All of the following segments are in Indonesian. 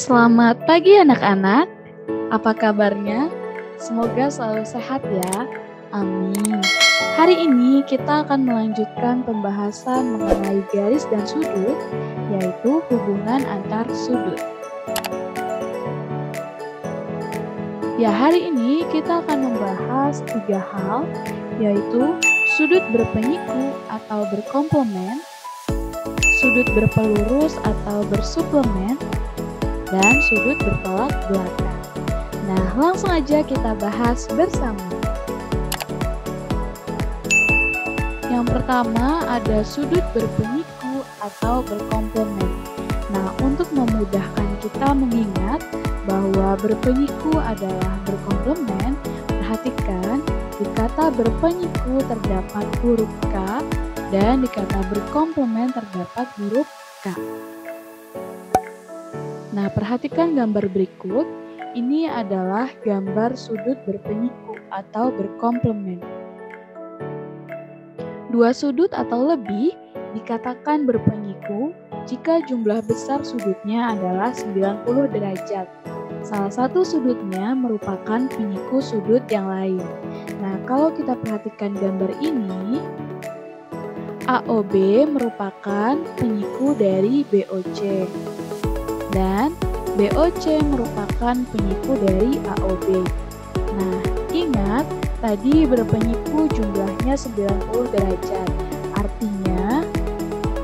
Selamat pagi anak-anak, apa kabarnya? Semoga selalu sehat ya, amin. Hari ini kita akan melanjutkan pembahasan mengenai garis dan sudut, yaitu hubungan antar sudut. Ya, hari ini kita akan membahas 3 hal, yaitu sudut berpenyiku atau berkomplement, sudut berpelurus atau bersuplemen, dan sudut bertolak belakang. Nah, langsung aja kita bahas bersama. Yang pertama ada sudut berpenyiku atau berkomplement. Nah, untuk memudahkan kita mengingat bahwa berpenyiku adalah berkomplement, perhatikan di kata berpenyiku terdapat huruf K dan di kata berkomplement terdapat huruf K. Nah, perhatikan gambar berikut. Ini adalah gambar sudut berpenyiku atau berkomplement. Dua sudut atau lebih dikatakan berpenyiku jika jumlah besar sudutnya adalah 90 derajat. Salah satu sudutnya merupakan penyiku sudut yang lain. Nah, kalau kita perhatikan gambar ini, AOB merupakan penyiku dari BOC. Dan BOC merupakan penyiku dari AOB. Nah, ingat tadi berpenyiku jumlahnya 90 derajat. Artinya,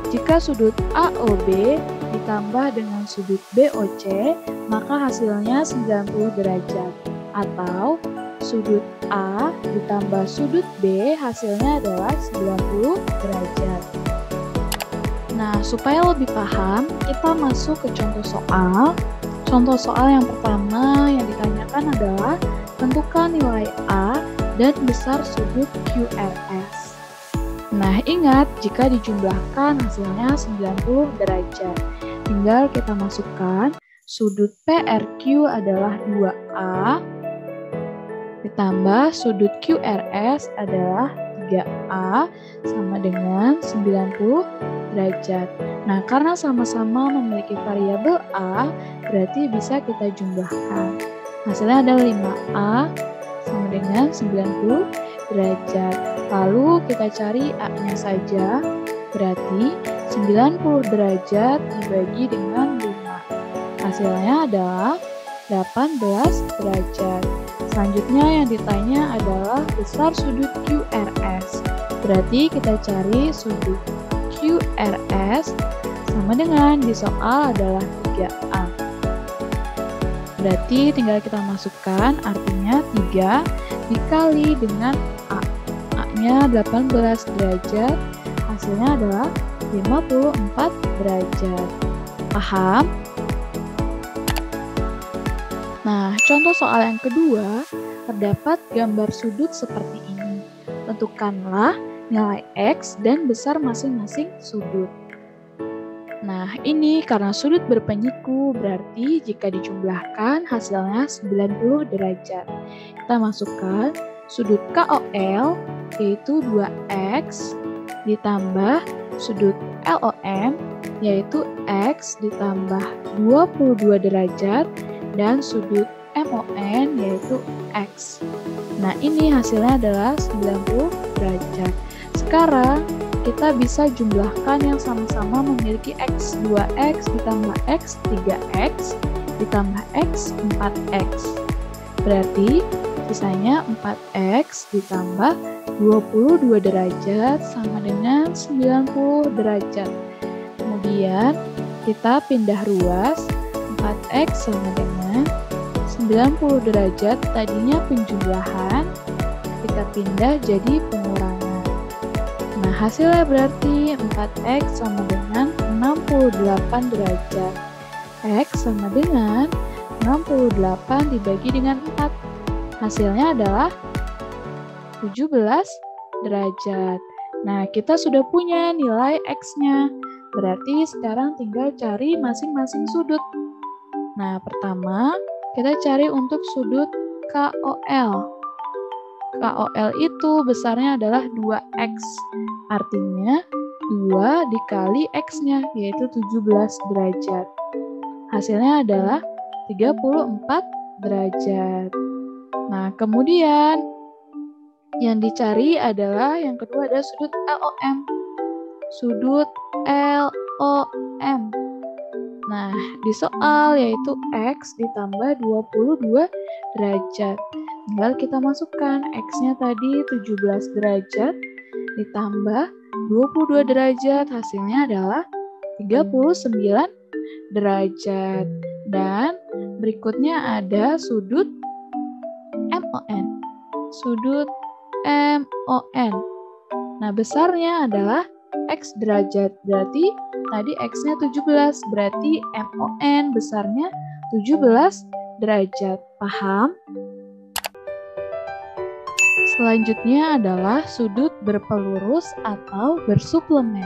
jika sudut AOB ditambah dengan sudut BOC, maka hasilnya 90 derajat. Atau sudut A ditambah sudut B hasilnya adalah 90 derajat. Nah, supaya lebih paham, kita masuk ke contoh soal. Contoh soal yang pertama yang ditanyakan adalah tentukan nilai A dan besar sudut QRS. Nah, ingat jika dijumlahkan hasilnya 90 derajat. Tinggal kita masukkan sudut PRQ adalah 2A ditambah sudut QRS adalah 3A sama dengan 90 derajat. Nah, karena sama-sama memiliki variabel A, berarti bisa kita jumlahkan. Hasilnya adalah 5A sama dengan 90 derajat. Lalu kita cari A-nya saja, berarti 90 derajat dibagi dengan 5. Hasilnya adalah 18 derajat. Selanjutnya yang ditanya adalah besar sudut QRS. Berarti kita cari sudut QRS sama dengan di soal adalah 3A. Berarti tinggal kita masukkan, artinya 3 dikali dengan A. A-nya 18 derajat, hasilnya adalah 54 derajat. Paham? Nah, contoh soal yang kedua, terdapat gambar sudut seperti ini. Tentukanlah nilai X dan besar masing-masing sudut. Nah, ini karena sudut berpenyiku, berarti jika dijumlahkan hasilnya 90 derajat. Kita masukkan sudut KOL, yaitu 2X, ditambah sudut LOM, yaitu X ditambah 22 derajat, dan sudut MON, yaitu X. Nah, ini hasilnya adalah 90 derajat. Sekarang kita bisa jumlahkan yang sama-sama memiliki X. 2X ditambah X, 3X ditambah X, 4X. Berarti sisanya 4X ditambah 22 derajat sama dengan 90 derajat. Kemudian kita pindah ruas, 4X sama dengan 90 derajat, tadinya penjumlahan, kita pindah jadi pengurangan. Nah, hasilnya berarti 4X sama dengan 68 derajat. X sama dengan 68 dibagi dengan 4. Hasilnya adalah 17 derajat. Nah, kita sudah punya nilai X-nya. Berarti sekarang tinggal cari masing-masing sudut. Nah, pertama kita cari untuk sudut KOL. KOL itu besarnya adalah 2X. Artinya 2 dikali X-nya, yaitu 17 derajat. Hasilnya adalah 34 derajat. Nah, kemudian yang dicari adalah yang kedua ada sudut LOM. Sudut LOM. Nah, di soal yaitu X ditambah 22 derajat. Tinggal kita masukkan X-nya tadi 17 derajat ditambah 22 derajat, hasilnya adalah 39 derajat. Dan berikutnya ada sudut MON. Sudut MON. Nah, besarnya adalah X derajat. Berarti tadi X-nya 17, berarti MON besarnya 17 derajat. Paham? Selanjutnya adalah sudut berpelurus atau bersuplemen.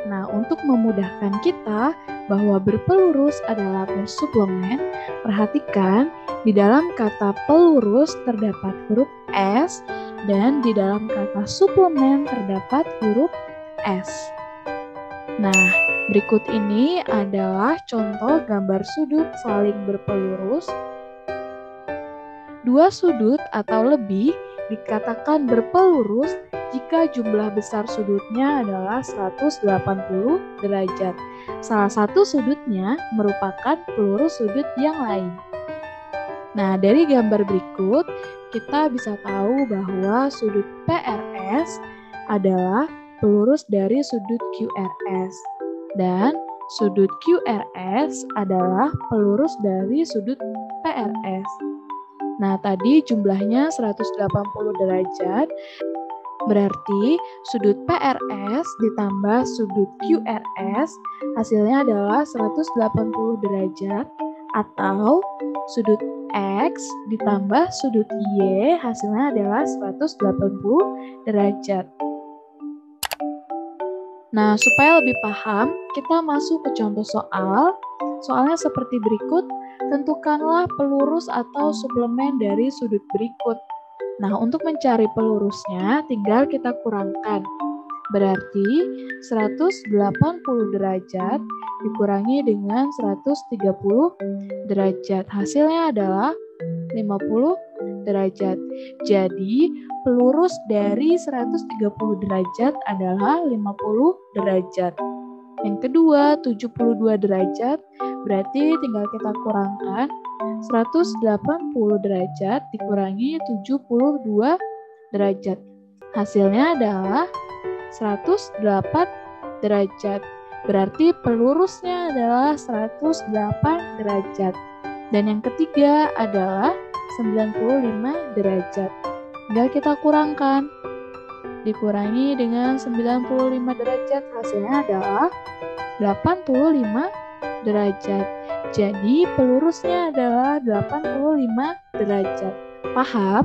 Nah, untuk memudahkan kita bahwa berpelurus adalah bersuplemen, perhatikan di dalam kata pelurus terdapat huruf S dan di dalam kata suplemen terdapat huruf S. Nah, berikut ini adalah contoh gambar sudut saling berpelurus. Dua sudut atau lebih dikatakan berpelurus jika jumlah besar sudutnya adalah 180 derajat. Salah satu sudutnya merupakan pelurus sudut yang lain. Nah, dari gambar berikut, kita bisa tahu bahwa sudut PRS adalah pelurus dari sudut QRS. Dan sudut QRS adalah pelurus dari sudut PRS. Nah, tadi jumlahnya 180 derajat, berarti sudut PRS ditambah sudut QRS hasilnya adalah 180 derajat, atau sudut X ditambah sudut Y hasilnya adalah 180 derajat. Nah, supaya lebih paham, kita masuk ke contoh soal. Soalnya seperti berikut, tentukanlah pelurus atau suplemen dari sudut berikut. Nah, untuk mencari pelurusnya, tinggal kita kurangkan. Berarti 180 derajat dikurangi dengan 130 derajat. Hasilnya adalah 50 derajat. Jadi, pelurus dari 130 derajat adalah 50 derajat. Yang kedua, 72 derajat, berarti tinggal kita kurangkan 180 derajat dikurangi 72 derajat. Hasilnya adalah 108 derajat. Berarti pelurusnya adalah 108 derajat. Dan yang ketiga adalah 95 derajat. Tinggal kita kurangkan. Dikurangi dengan 95 derajat, hasilnya adalah 85 derajat. Jadi pelurusnya adalah 85 derajat. Paham?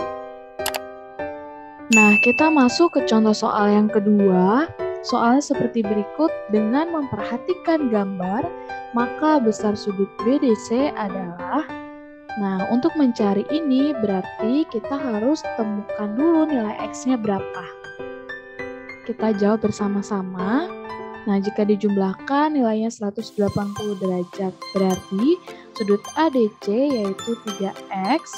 Nah, kita masuk ke contoh soal yang kedua. Soalnya seperti berikut, dengan memperhatikan gambar, maka besar sudut BDC adalah... Nah, untuk mencari ini berarti kita harus temukan dulu nilai X-nya berapa. Kita jawab bersama-sama. Nah, jika dijumlahkan nilainya 180 derajat, berarti sudut ADC yaitu 3X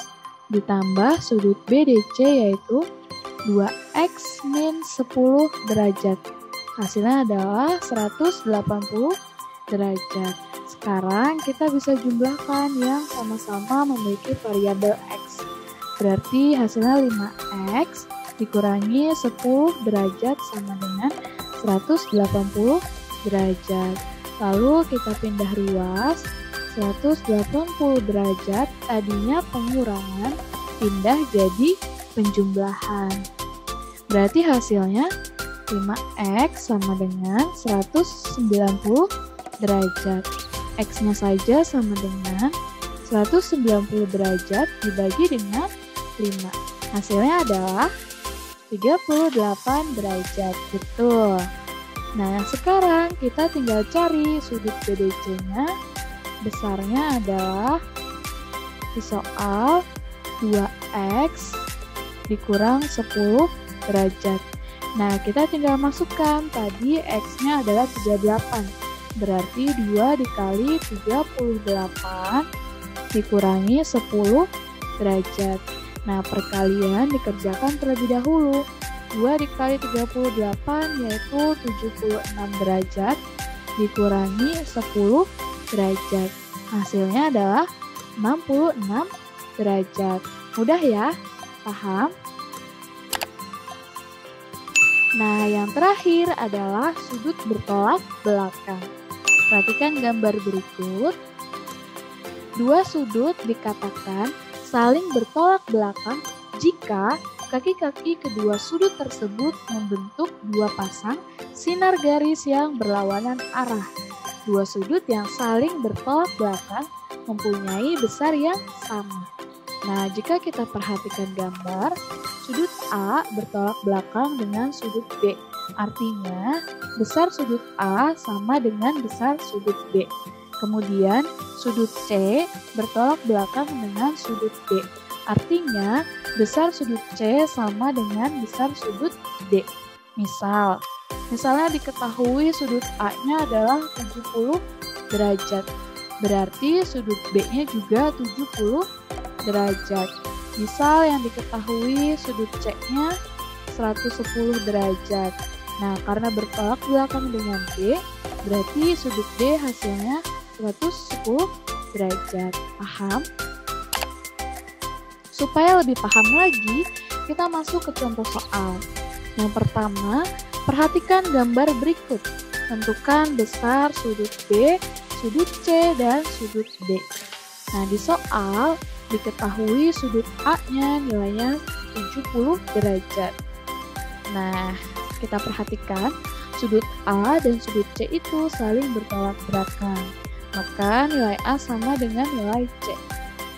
ditambah sudut BDC yaitu 2X min 10 derajat. Hasilnya adalah 180 derajat. Sekarang kita bisa jumlahkan yang sama-sama memiliki variabel X. Berarti hasilnya 5X dikurangi 10 derajat sama dengan 180 derajat. Lalu kita pindah ruas, 180 derajat tadinya pengurangan pindah jadi penjumlahan. Berarti hasilnya 5X sama dengan 190 derajat. X-nya saja sama dengan 190 derajat dibagi dengan 5. Hasilnya adalah 38 derajat. Betul. Nah, sekarang kita tinggal cari sudut BDC-nya. Besarnya adalah di soal 2X dikurang 10 derajat. Nah, kita tinggal masukkan. Tadi X-nya adalah 38. Berarti 2 dikali 38 dikurangi 10 derajat. Nah, perkalian dikerjakan terlebih dahulu. 2 dikali 38 yaitu 76 derajat, dikurangi 10 derajat. Hasilnya adalah 66 derajat. Mudah ya? Paham? Nah, yang terakhir adalah sudut bertolak belakang. Perhatikan gambar berikut. Dua sudut dikatakan saling bertolak belakang jika kaki-kaki kedua sudut tersebut membentuk dua pasang sinar garis yang berlawanan arah. Dua sudut yang saling bertolak belakang mempunyai besar yang sama. Nah, jika kita perhatikan gambar, sudut A bertolak belakang dengan sudut B. Artinya, besar sudut A sama dengan besar sudut B. Kemudian, sudut C bertolak belakang dengan sudut D. Artinya, besar sudut C sama dengan besar sudut D. Misalnya diketahui sudut A-nya adalah 70 derajat. Berarti sudut B-nya juga 70 derajat. Misal yang diketahui sudut C-nya 110 derajat. Nah, karena bertolak belakang dengan B, berarti sudut D hasilnya 110 derajat. Paham? Supaya lebih paham lagi, kita masuk ke contoh soal. Yang pertama, perhatikan gambar berikut. Tentukan besar sudut B, sudut C, dan sudut D. Nah, di soal diketahui sudut A-nya nilainya 70 derajat. Nah, kita perhatikan sudut A dan sudut C itu saling bertolak belakang. Maka nilai A sama dengan nilai C.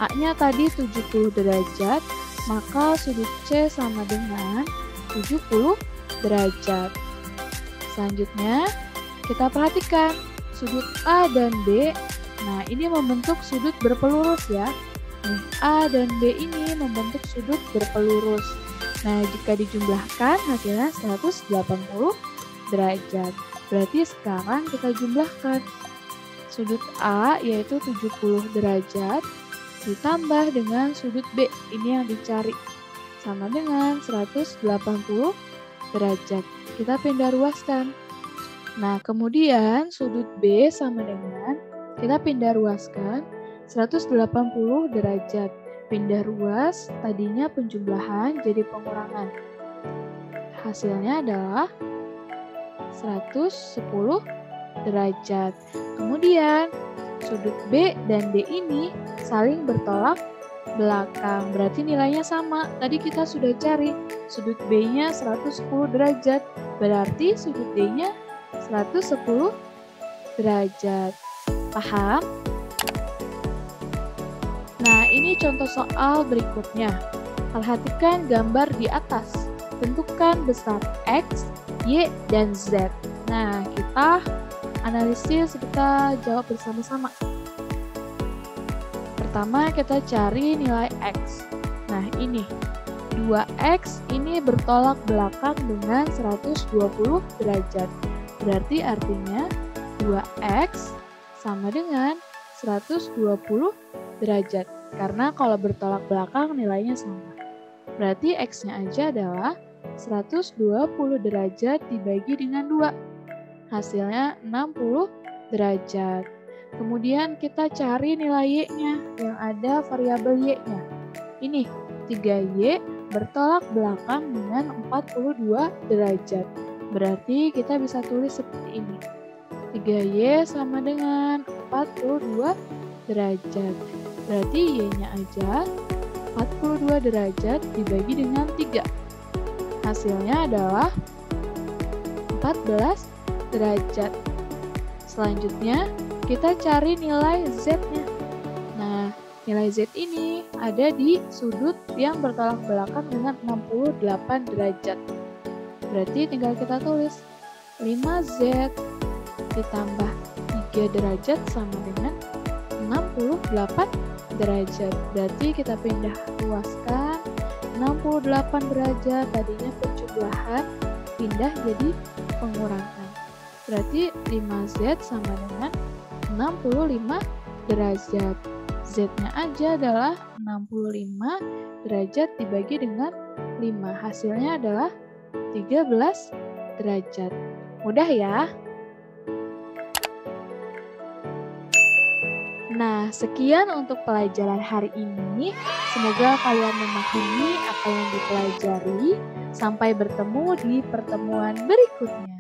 A-nya tadi 70 derajat, maka sudut C sama dengan 70 derajat. Selanjutnya, kita perhatikan sudut A dan B. Nah, ini membentuk sudut berpelurus ya. Nih, A dan B ini membentuk sudut berpelurus. Nah, jika dijumlahkan hasilnya 180 derajat. Berarti sekarang kita jumlahkan. Sudut A yaitu 70 derajat ditambah dengan sudut B, ini yang dicari, sama dengan 180 derajat. Kita pindah ruaskan. Nah, kemudian sudut B sama dengan, kita pindah ruaskan 180 derajat. Pindah ruas, tadinya penjumlahan jadi pengurangan. Hasilnya adalah 110 derajat. Kemudian, sudut B dan D ini saling bertolak belakang. Berarti nilainya sama. Tadi kita sudah cari. Sudut B-nya 110 derajat. Berarti sudut D-nya 110 derajat. Paham? Nah, ini contoh soal berikutnya. Perhatikan gambar di atas. Tentukan besar X, Y, dan Z. Nah, kita analisis, kita jawab bersama-sama. Pertama, kita cari nilai X. Nah, ini 2X ini bertolak belakang dengan 120 derajat. Berarti artinya 2X sama dengan 120 derajat. Karena kalau bertolak belakang nilainya sama. Berarti X-nya aja adalah 120 derajat dibagi dengan 2. Hasilnya 60 derajat. Kemudian kita cari nilai Y-nya yang ada variabel Y-nya. Ini 3Y bertolak belakang dengan 42 derajat. Berarti kita bisa tulis seperti ini. 3Y sama dengan 42 derajat. Berarti Y-nya aja 42 derajat dibagi dengan 3. Hasilnya adalah 14 derajat. Selanjutnya, kita cari nilai Z-nya. Nah, nilai Z ini ada di sudut yang bertolak belakang dengan 68 derajat. Berarti tinggal kita tulis 5Z ditambah 3 derajat sama dengan 68 derajat. Berarti kita pindah ruaskan 68 derajat, tadinya penjumlahan, pindah jadi pengurangan. Berarti 5Z sama dengan 65 derajat. Z-nya aja adalah 65 derajat dibagi dengan 5. Hasilnya adalah 13 derajat. Mudah ya? Nah, sekian untuk pelajaran hari ini. Semoga kalian memahami apa yang dipelajari. Sampai bertemu di pertemuan berikutnya.